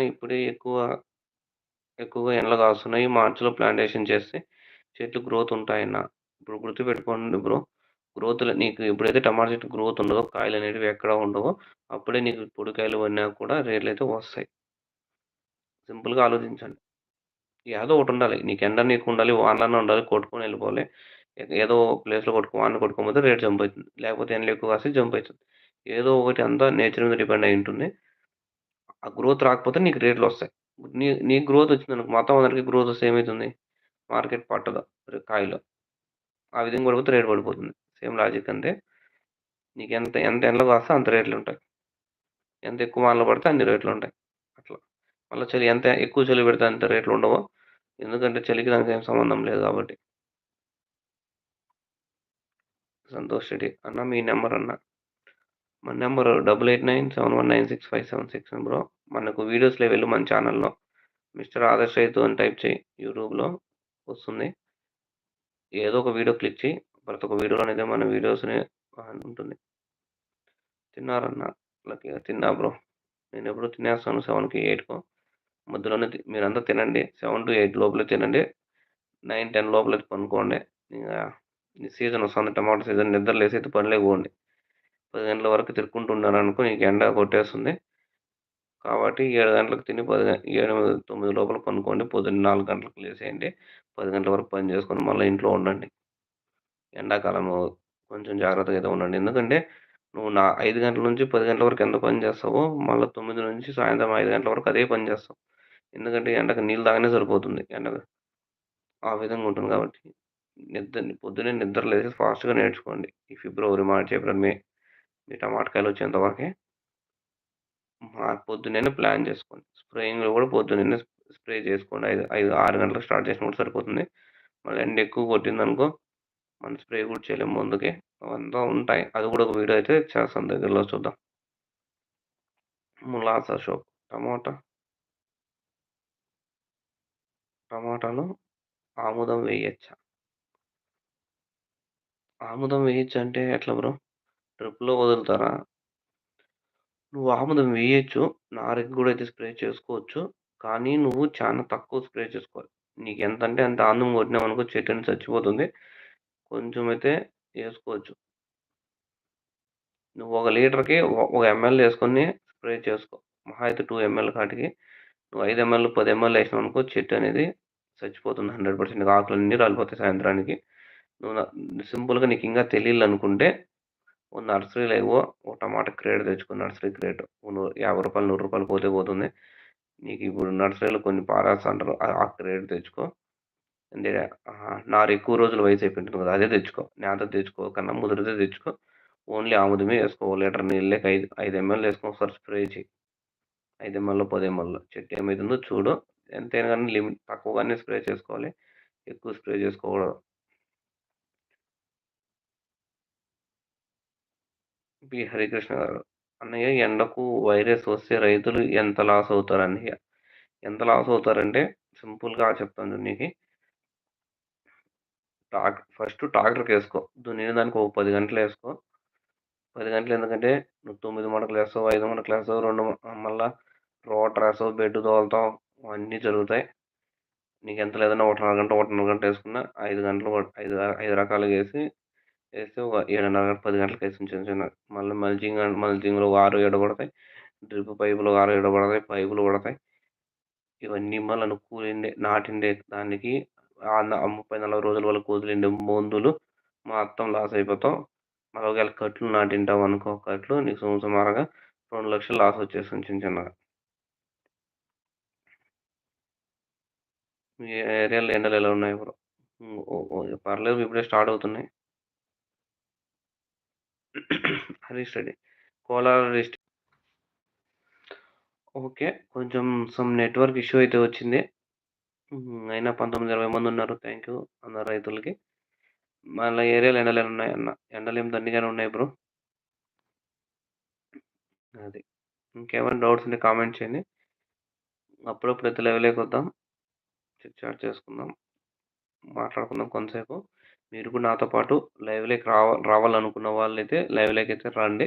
ఇప్పుడే ఎక్కువగా ఎండలు కాస్తున్నాయి. మార్చ్‌లో ప్లాంటేషన్ చేస్తే చెట్లు గ్రోత్ ఉంటాయన్న. ఇప్పుడు గుర్తుపెట్టుకోండి బ్రో. నీకు ఎప్పుడైతే టమాటా చెట్టు గ్రోత్ ఉండదో, కాయలనేటివి ఎక్కడ ఉండవో, అప్పుడే నీకు పొడికాయలు పడినా కూడా రేట్లయితే వస్తాయి. సింపుల్‌గా ఆలోచించండి. ఏదో ఒకటుండాలి. నీకు ఎండ నీకుండాలి, వానలన్నా ఉండాలి, కొట్టుకొని ఎళ్ళిపోవాలి. ఏదో ప్లేస్‌లో వానలో కొట్టుకోకపోతే రేట్ జంప్ అయితుంది. లేకపోతే ఎండలు ఎక్కువ కాస్తే జంప్ అయితుంది. ఏదో ఒకటి అంతా నేచర్ మీద డిపెండ్ అయ్యి ఉంటుంది. ఆ గ్రోత్ రాకపోతే నీకు రేట్లొస్తాయి. నీకు గ్రోత్ వచ్చిందనుకో మొత్తం అందరికి గ్రోత్ వస్తే ఏమైతుంది? మార్కెట్ పట్టదు కాయలు. ఆ విధంగా పడిపోతే రేట్ పడిపోతుంది. సేమ్ లాజిక్ అంతే. నీకెంత ఎంత ఎంత ఎండలో కాస్తే అంత రేట్లుంటాయి. ఎంత ఎక్కువ వానలు పడితే అన్ని రేట్లుంటాయి. అట్లా. మళ్ళా ఎంత ఎక్కువ చలి పెడితే అంత రేట్లుండవు. ఎందుకంటే చలికి దానికి ఏం సంబంధం లేదు కాబట్టి. సంతోష్ రెడ్డి. అన్న మీ నంబర్ అన్న. మన నంబరు 8897196576 బ్రో. మనకు వీడియోస్‌లో వెళ్ళు మన ఛానెల్‌లో. మిస్టర్ ఆదర్శ్ రైతు అని టైప్ చేయి యూట్యూబ్‌లో వస్తుంది. ఏదో ఒక వీడియో క్లిక్ చెయి. ప్రతి ఒక్క వీడియోలోనైతే మన వీడియోస్‌ని ఉంటుంది. తిన్నారన్న? లక్కీగా తిన్నా బ్రో. నేనెప్పుడో తినేస్తాను 7కి, 8కో. మధ్యలోనే మీరంతా తినండి. 7-8 లోపలే తినండి. 9, 10 లోపల పనుకోండి. ఇంగా ఈ సీజన్ వస్తుంది. టమాటా సీజన్. నిద్ర లేసైతే పనిలోకి పోండి. 10 గంటల వరకు తిరుక్కుంటూ ఉన్నారనుకో నీకు ఎండ కొట్టేస్తుంది. కాబట్టి 7 గంటలకు తిని 8, 9 లోపల పనుకోండి. పొద్దున్న 4 గంటలకు లేసేయండి. 10 గంటల వరకు పని చేసుకొని మళ్ళా ఇంట్లో ఉండండి. ఎండాకాలము కొంచెం జాగ్రత్తగా అయితే ఉండండి. ఎందుకంటే నువ్వు 5 గంటల నుంచి 10 గంటల వరకు ఎంత పని చేస్తావో, మళ్ళా 9 నుంచి సాయంత్రం 5 గంటల వరకు అదే పని చేస్తావు. ఎందుకంటే ఎండకు నీళ్ళు తాగనే సరిపోతుంది. ఎండకు ఆ విధంగా ఉంటుంది కాబట్టి పొద్దున్నే నిద్ర లేసి ఫాస్ట్‌గా నేర్చుకోండి. ఈ ఫిబ్రవరి, మార్చ్, ఏప్రిల్, మే మీ టమాటకాయలొచ్చేంత వరకే పొద్దున్నేనే ప్లాన్ చేసుకోండి. స్ప్రేయింగ్‌లో కూడా పొద్దున్నే స్ప్రే చేసుకోండి. 6 గంటలకు స్టార్ట్ చేసినా కూడా సరిపోతుంది. మళ్ళీ ఎండ ఎక్కువ కొట్టిందనుకో మనం స్ప్రే కూడా చేయలేము ముందుకి. అవంతా ఉంటాయి. అది కూడా ఒక వీడియో అయితే చేస్తాను దగ్గరలో చూద్దాం. ములాస్ అశోక్ టమాటాలో ఆముదం వేయచ్చా? ఆముదం వేయచ్చంటే ఎట్లా బ్రో? డ్రిప్‌లో వదులుతారా? నువ్వు ఆముదం వేయొచ్చు. నారుకి గూడా అయితే స్ప్రే చేసుకోవచ్చు. కానీ నువ్వు చానా తక్కువ స్ప్రే చేసుకోవాలి. నీకెంతంటే అంత ఆముదం కొట్టినావనుకో చెట్టనేది చచ్చిపోతుంది. కొంచెం అయితే ఏసుకోవచ్చు. నువ్వు ఒక లీటర్‌కి ఒక ఎంఎల్ ఏసుకొని స్ప్రే చేసుకో. మహా అయితే 2 ఎంఎల్ కాటికి నువ్వు 5 ఎంఎల్, 10 ఎంఎల్ ఏసినావనుకో చెట్టనేది చచ్చిపోతుంది 100% ఆకులన్నీ రాలిపోతాయి సాయంత్రానికి. నువ్వు సింపుల్‌గా నీకింకా తెలీలనుకుంటే ఓ నర్సరీలో ఇగో ఓ టమాటా క్రేట్ తెచ్చుకో నర్సరీ క్రేట్. రూ. 50, రూ. 100 పోతే పోతుంది. నీకిప్పుడు నర్సరీలో కొన్ని పారాస్ అంటారు. ఆ క్రేట్ తెచ్చుకో. అంటే నారు ఎక్కువ రోజులు వయసైపోయి ఉంటుంది కదా! అదే తెచ్చుకో. నేతది తెచ్చుకోకన్నా ముదిరితే తెచ్చుకో. ఓన్లీ ఆముదమే ఏసుకో. ఓ లీటర్ నీళ్ళకి 5 ఎంఎల్ ఏసుకొని ఒకసారి స్ప్రే చెయి. 5 ఎంఎల్లో, 10 ఎంఎల్లో చెట్టు ఏమైతుందో చూడు. ఎంతైనా గానీ తక్కువగానే స్ప్రే చేసుకోవాలి. ఎక్కువ స్ప్రే చేసుకోకూడదు. హరికృష్ణ గారు. అన్నయ్య ఎండకు వైరస్ వస్తే రైతులు ఎంత లాస్ అవుతారు అన్నయ్య? ఎంత లాస్ అవుతారంటే సింపుల్‌గా చెప్తాను చూడు నీకి. ఫస్ట్ ట్రాక్టర్‌కేసుకో. దున్నిన దానికి ఒక 10 గంటలేసుకో. 10 గంటలు ఎందుకంటే నువ్వు 9 మడకలేస్తావు, 5 మడకలేస్తావు, మళ్ళా రోటరేస్తావు, బెడ్ తోలుతావు అన్నీ జరుగుతాయి. నీకెంత లేదన్నా 1.5 గంట ఏసుకున్నా 5 గంటలు 5 రకాలుగేసి ఏస్తే ఒక 7:30, 10 గంటలకేసి చిన్న చిన్నగా. మళ్ళీ మల్చింగ్‌లో ఒక 6, 7 పడతాయి. డ్రిప్ పైపులు ఒక 6, 7 పడతాయి. పైపులు పడతాయి. ఇవన్నీ మళ్ళా నువ్వు నాటిండే దానికి 30, 40 రోజుల వరకు వదిలిండే మందులు మొత్తం లాస్ అయిపోతావు. మళ్ళా ఒకవేళ కట్లు నాటింటావనుకో నీకు సుమారుగా 2,00,000 లాస్ వచ్చేస్తుంది చిన్న చిన్నగా. మీ ఏరియాలో ఎండలు ఎలా ఉన్నాయి బ్రో? పర్లేదు ఇప్పుడే స్టార్ట్ అవుతున్నాయి. హరీష్ రెడ్డి. కోలార్ ఓకే. కొంచెం నెట్‌వర్క్ ఇష్యూ అయితే వచ్చింది. అయినా 19, 20 మందున్నారు. థాంక్ యూ అందరు రైతులకి. మళ్ళా ఏరియాలో ఎండలెలా ఉన్నాయన్న? ఎండలేం దండిగానే ఉన్నాయి బ్రో. అది. ఇంకేమైనా డౌట్స్ ఉంటే కామెంట్ చేయండి. అప్పుడప్పుడైతే లైవ్‌లోకొద్దాం. చిట్ చాట్ చేసుకుందాం. మాట్లాడుకుందాం కొంతసేపు. మీరు కూడా నాతో పాటు లైవ్‌లోకి రావాలనుకున్న వాళ్ళైతే లైవ్‌లోకైతే రండి.